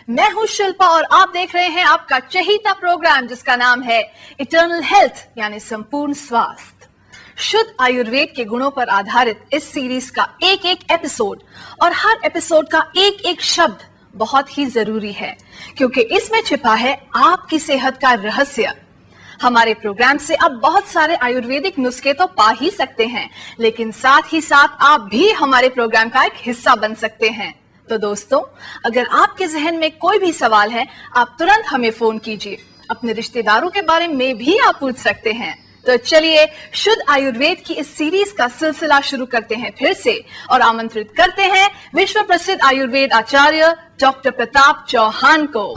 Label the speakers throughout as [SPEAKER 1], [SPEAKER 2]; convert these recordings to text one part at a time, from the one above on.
[SPEAKER 1] मैं हूं शिल्पा और आप देख रहे हैं आपका चहेता प्रोग्राम जिसका नाम है इटर्नल हेल्थ यानी संपूर्ण स्वास्थ्य। शुद्ध आयुर्वेद के गुणों पर आधारित इस सीरीज का एक एक एपिसोड और हर एपिसोड का एक एक शब्द बहुत ही जरूरी है, क्योंकि इसमें छिपा है आपकी सेहत का रहस्य। हमारे प्रोग्राम से आप बहुत सारे आयुर्वेदिक नुस्खे तो पा ही सकते हैं, लेकिन साथ ही साथ आप भी हमारे प्रोग्राम का एक हिस्सा बन सकते हैं। तो दोस्तों, अगर आपके जहन में कोई भी सवाल है, आप तुरंत हमें फोन कीजिए। अपने रिश्तेदारों के बारे में भी आप पूछ सकते हैं। तो चलिए शुद्ध आयुर्वेद की इस सीरीज का सिलसिला शुरू करते हैं फिर से और आमंत्रित करते हैं विश्व प्रसिद्ध आयुर्वेद आचार्य डॉक्टर प्रताप चौहान को।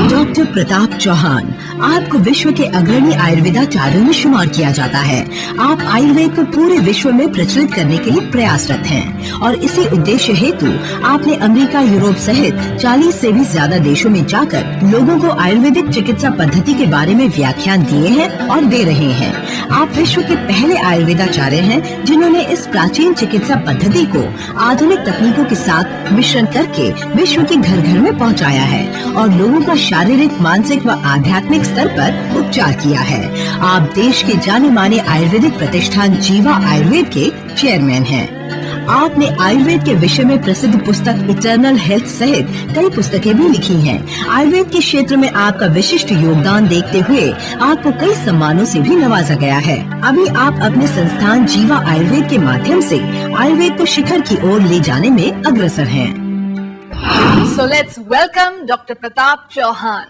[SPEAKER 2] डॉक्टर प्रताप चौहान, आपको विश्व के अग्रणी आयुर्वेदाचार्यों में शुमार किया जाता है। आप आयुर्वेद को पूरे विश्व में प्रचलित करने के लिए प्रयासरत हैं और इसी उद्देश्य हेतु आपने अमेरिका, यूरोप सहित 40 से भी ज्यादा देशों में जाकर लोगों को आयुर्वेदिक चिकित्सा पद्धति के बारे में व्याख्यान दिए हैं और दे रहे हैं। आप विश्व के पहले आयुर्वेदाचार्य हैं जिन्होंने इस प्राचीन चिकित्सा पद्धति को आधुनिक तकनीकों के साथ मिश्रण करके विश्व के घर घर में पहुंचाया है और लोगों का शारीरिक, मानसिक व आध्यात्मिक स्तर पर उपचार किया है। आप देश के जाने माने आयुर्वेदिक प्रतिष्ठान जीवा आयुर्वेद के चेयरमैन हैं। आपने आयुर्वेद के विषय में प्रसिद्ध पुस्तक इटर्नल हेल्थ सहित कई पुस्तकें भी लिखी हैं। आयुर्वेद के क्षेत्र में आपका विशिष्ट योगदान देखते हुए आपको कई सम्मानों से भी नवाजा गया है। अभी आप अपने संस्थान जीवा आयुर्वेद के माध्यम से आयुर्वेद को शिखर की ओर ले जाने में अग्रसर हैं।
[SPEAKER 1] So let's welcome doctor Pratap Chauhan.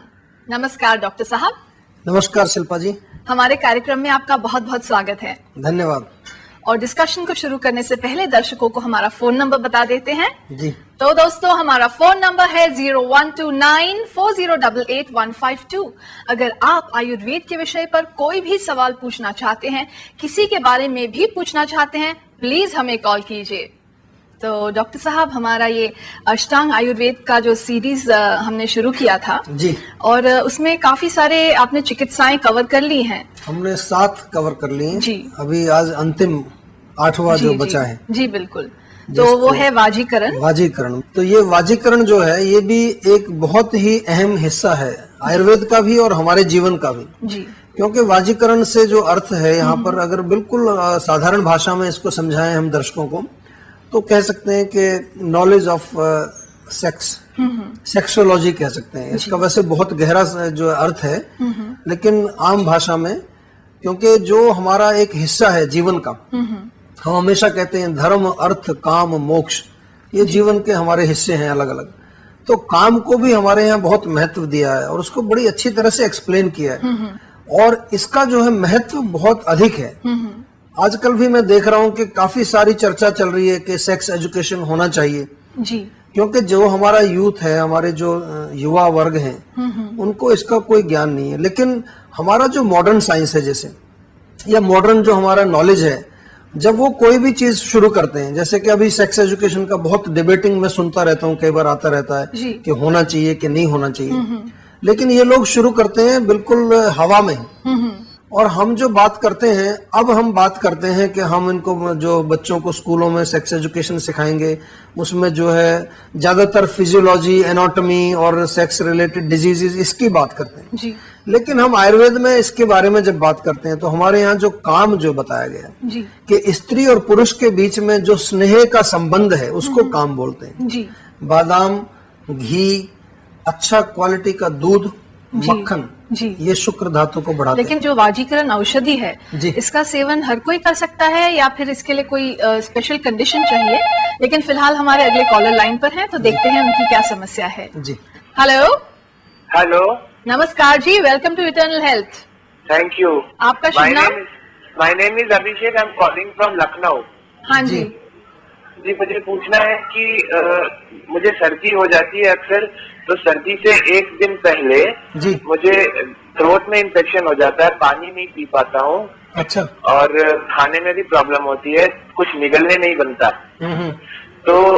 [SPEAKER 1] नमस्कार डॉक्टर साहब।
[SPEAKER 3] नमस्कार शिल्पा जी।
[SPEAKER 1] हमारे कार्यक्रम में आपका बहुत बहुत स्वागत है।
[SPEAKER 3] धन्यवाद।
[SPEAKER 1] और डिस्कशन को शुरू करने से पहले दर्शकों को हमारा फोन नंबर बता देते हैं।
[SPEAKER 3] जी।
[SPEAKER 1] तो दोस्तों, हमारा फोन नंबर है 012940885152। अगर आप आयुर्वेद के विषय पर कोई भी सवाल पूछना चाहते हैं, किसी के बारे में भी पूछना चाहते हैं, प्लीज हमें कॉल कीजिए। तो डॉक्टर साहब, हमारा ये अष्टांग आयुर्वेद का जो सीरीज हमने शुरू किया था
[SPEAKER 3] जी, और
[SPEAKER 1] उसमें काफी सारे आपने चिकित्साएं कवर कर ली हैं।
[SPEAKER 3] हमने 7 कवर कर ली हैं जी। अभी आज अंतिम 8वां जो बचा है। जी
[SPEAKER 1] बिल्कुल। तो वो है वाजीकरण।
[SPEAKER 3] तो ये वाजीकरण जो है, ये भी एक बहुत ही अहम हिस्सा है आयुर्वेद का भी और हमारे जीवन का भी जी। क्योंकि वाजीकरण से जो अर्थ है यहाँ पर, अगर बिल्कुल साधारण भाषा में इसको समझाएं हम दर्शकों को, तो कह सकते हैं कि नॉलेज ऑफ सेक्स, सेक्सोलॉजी कह सकते हैं। इसका वैसे बहुत गहरा जो अर्थ है, लेकिन आम भाषा में, क्योंकि जो हमारा एक हिस्सा है जीवन का, हम हमेशा कहते हैं धर्म, अर्थ, काम, मोक्ष, ये जीवन के हमारे हिस्से हैं अलग अलग। तो काम को भी हमारे यहाँ बहुत महत्व दिया है और उसको बड़ी अच्छी तरह से एक्सप्लेन किया है और इसका जो है महत्व बहुत अधिक है। आजकल भी मैं देख रहा हूँ कि काफी सारी चर्चा चल रही है कि सेक्स एजुकेशन होना चाहिए जी, क्योंकि जो हमारा यूथ है, हमारे जो युवा वर्ग हैं, उनको इसका कोई ज्ञान नहीं है। लेकिन हमारा जो मॉडर्न साइंस है जैसे, या मॉडर्न जो हमारा नॉलेज है, जब वो कोई भी चीज शुरू करते हैं, जैसे कि अभी सेक्स एजुकेशन का बहुत डिबेटिंग में सुनता रहता हूँ, कई बार आता रहता है कि होना चाहिए कि नहीं होना चाहिए, लेकिन ये लोग शुरू करते हैं बिल्कुल हवा में। और हम जो बात करते हैं, अब हम बात करते हैं कि हम इनको जो बच्चों को स्कूलों में सेक्स एजुकेशन सिखाएंगे, उसमें जो है ज्यादातर फिजियोलॉजी, एनाटॉमी और सेक्स रिलेटेड डिजीजेस, इसकी बात करते हैं जी। लेकिन हम आयुर्वेद में इसके बारे में जब बात करते हैं, तो हमारे यहाँ जो काम जो बताया गया जी, कि स्त्री और पुरुष के बीच में जो स्नेह का संबंध है, उसको काम बोलते हैं जी। बादाम, घी, अच्छा क्वालिटी का दूध, मक्खन जी, ये शुक्र धातु को बढ़ाते हैं।
[SPEAKER 1] लेकिन जो वाजीकरण औषधि है जी, इसका सेवन हर कोई कर सकता है या फिर इसके लिए कोई स्पेशल कंडीशन चाहिए? लेकिन फिलहाल हमारे अगले कॉलर लाइन पर हैं, तो देखते हैं उनकी क्या समस्या है जी।
[SPEAKER 4] हेलो,
[SPEAKER 1] नमस्कार जी, welcome to eternal health.
[SPEAKER 4] Thank you.
[SPEAKER 1] आपका शुभ नाम?
[SPEAKER 4] My name is Abhishek, I am calling from Lucknow.
[SPEAKER 1] हाँ जी
[SPEAKER 4] जी, मुझे पूछना है कि मुझे सर्दी हो जाती है अक्सर, तो सर्दी से एक दिन पहले जी मुझे थ्रोट में इन्फेक्शन हो जाता है, पानी नहीं पी पाता हूँ।
[SPEAKER 3] अच्छा।
[SPEAKER 4] और खाने में भी प्रॉब्लम होती है, कुछ निगलने नहीं बनता। तो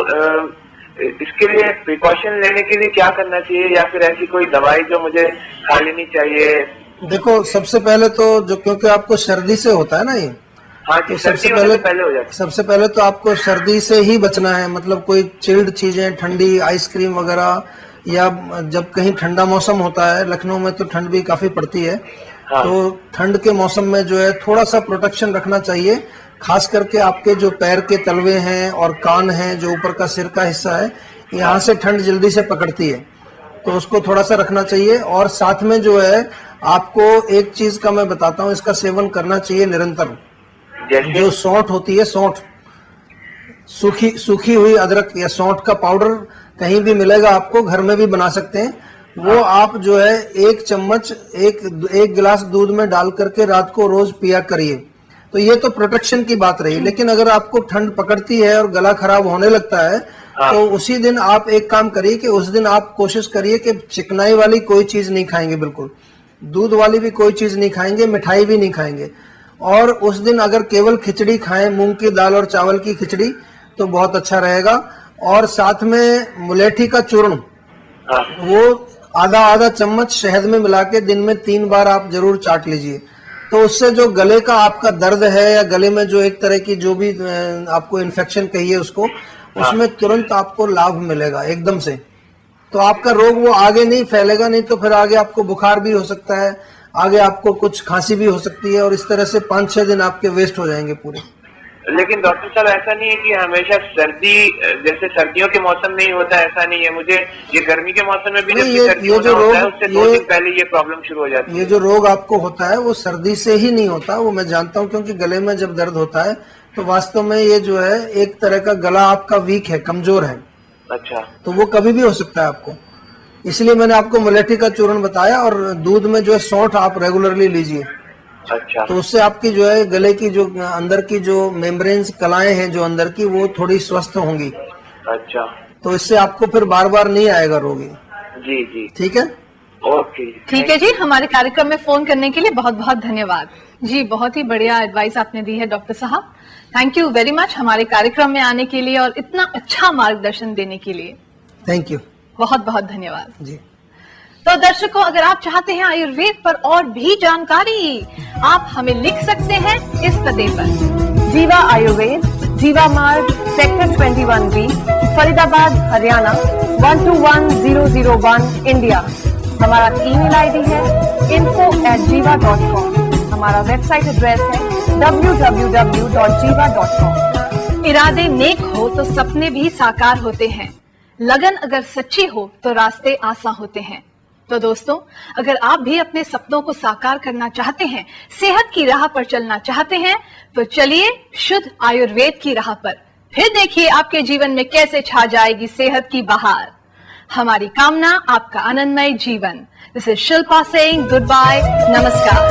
[SPEAKER 4] इसके लिए प्रिकॉशन लेने के लिए क्या करना चाहिए, या फिर ऐसी कोई दवाई जो मुझे खा लेनी चाहिए?
[SPEAKER 3] देखो, सबसे पहले तो जो, क्योंकि आपको सर्दी से होता है ना ये,
[SPEAKER 4] हाँ, तो सबसे पहले हो जाता है।
[SPEAKER 3] सबसे पहले तो आपको सर्दी से ही बचना है, मतलब कोई चिल्ड चीजें, ठंडी आइसक्रीम वगैरह, या जब कहीं ठंडा मौसम होता है, लखनऊ में तो ठंड भी काफी पड़ती है, तो ठंड के मौसम में जो है थोड़ा सा प्रोटेक्शन रखना चाहिए, खास करके आपके जो पैर के तलवे हैं और कान हैं, जो ऊपर का सिर का हिस्सा है, यहाँ से ठंड जल्दी से पकड़ती है, तो उसको थोड़ा सा रखना चाहिए। और साथ में जो है आपको एक चीज का मैं बताता हूँ, इसका सेवन करना चाहिए निरंतर। जो सौंठ होती है, सौंठ, सूखी हुई अदरक या सौंठ का पाउडर कहीं भी मिलेगा आपको, घर में भी बना सकते हैं, वो आप जो है 1 चम्मच एक गिलास दूध में डाल करके रात को रोज पिया करिए। तो ये तो प्रोटेक्शन की बात रही, लेकिन अगर आपको ठंड पकड़ती है और गला खराब होने लगता है, तो उसी दिन आप एक काम करिए कि उस दिन आप कोशिश करिए कि चिकनाई वाली कोई चीज नहीं खाएंगे, बिल्कुल दूध वाली भी कोई चीज नहीं खाएंगे, मिठाई भी नहीं खाएंगे। और उस दिन अगर केवल खिचड़ी खाएं, मूंग की दाल और चावल की खिचड़ी, तो बहुत अच्छा रहेगा। और साथ में मुलेठी का चूर्ण, वो आधा चम्मच शहद में मिला के दिन में 3 बार आप जरूर चाट लीजिए। तो उससे जो गले का आपका दर्द है या गले में जो एक तरह की जो भी आपको इन्फेक्शन कहिए उसको, उसमें तुरंत आपको लाभ मिलेगा एकदम से। तो आपका रोग वो आगे नहीं फैलेगा, नहीं तो फिर आगे आपको बुखार भी हो सकता है, आगे आपको कुछ खांसी भी हो सकती है, और इस तरह से 5-6 दिन आपके वेस्ट हो जाएंगे पूरे।
[SPEAKER 4] लेकिन डॉक्टर साहब ऐसा नहीं है कि हमेशा सर्दी, जैसे सर्दियों के मौसम में ही होता है, ऐसा नहीं है, मुझे ये गर्मी के मौसम में भी जब सर्दी होता है उससे 2 दिन पहले ये प्रॉब्लम शुरू हो जाती है।
[SPEAKER 3] ये जो रोग आपको होता है वो सर्दी से ही नहीं होता, वो मैं जानता हूँ, क्योंकि गले में जब दर्द होता है तो वास्तव में ये जो है एक तरह का गला आपका वीक है, कमजोर है।
[SPEAKER 4] अच्छा।
[SPEAKER 3] तो वो कभी भी हो सकता है आपको, इसलिए मैंने आपको मुलेठी का चूर्ण बताया। और दूध में जो है सौंठ आप रेगुलरली लीजिए।
[SPEAKER 4] अच्छा।
[SPEAKER 3] तो उससे आपकी जो है गले की जो अंदर की जो मेम्ब्रेन्स, कलाएं हैं जो अंदर की, वो थोड़ी स्वस्थ होंगी।
[SPEAKER 4] अच्छा।
[SPEAKER 3] तो इससे आपको फिर बार बार नहीं आएगा रोग।
[SPEAKER 4] जी जी,
[SPEAKER 3] ठीक है,
[SPEAKER 4] ओके,
[SPEAKER 1] ठीक है जी। हमारे कार्यक्रम में फोन करने के लिए बहुत बहुत धन्यवाद जी। बहुत ही बढ़िया एडवाइस आपने दी है डॉक्टर साहब, थैंक यू वेरी मच हमारे कार्यक्रम में आने के लिए और इतना अच्छा मार्गदर्शन देने के लिए।
[SPEAKER 3] थैंक यू,
[SPEAKER 1] बहुत बहुत धन्यवाद
[SPEAKER 3] जी।
[SPEAKER 1] तो दर्शकों, अगर आप चाहते हैं आयुर्वेद पर और भी जानकारी, आप हमें लिख सकते हैं इस पते पर, जीवा आयुर्वेद, जीवा मार्ग, sector 21B, Faridabad, Haryana 121001, India. हमारा ईमेल आईडी है info@jiva.com। हमारा वेबसाइट एड्रेस है www.jiva.com। इरादे नेक हो तो सपने भी साकार होते हैं, लगन अगर सच्ची हो तो रास्ते आसान होते हैं। तो दोस्तों, अगर आप भी अपने सपनों को साकार करना चाहते हैं, सेहत की राह पर चलना चाहते हैं, तो चलिए शुद्ध आयुर्वेद की राह पर। फिर देखिए आपके जीवन में कैसे छा जाएगी सेहत की बहार। हमारी कामना आपका आनंदमय जीवन। This is Shilpa saying goodbye, नमस्कार।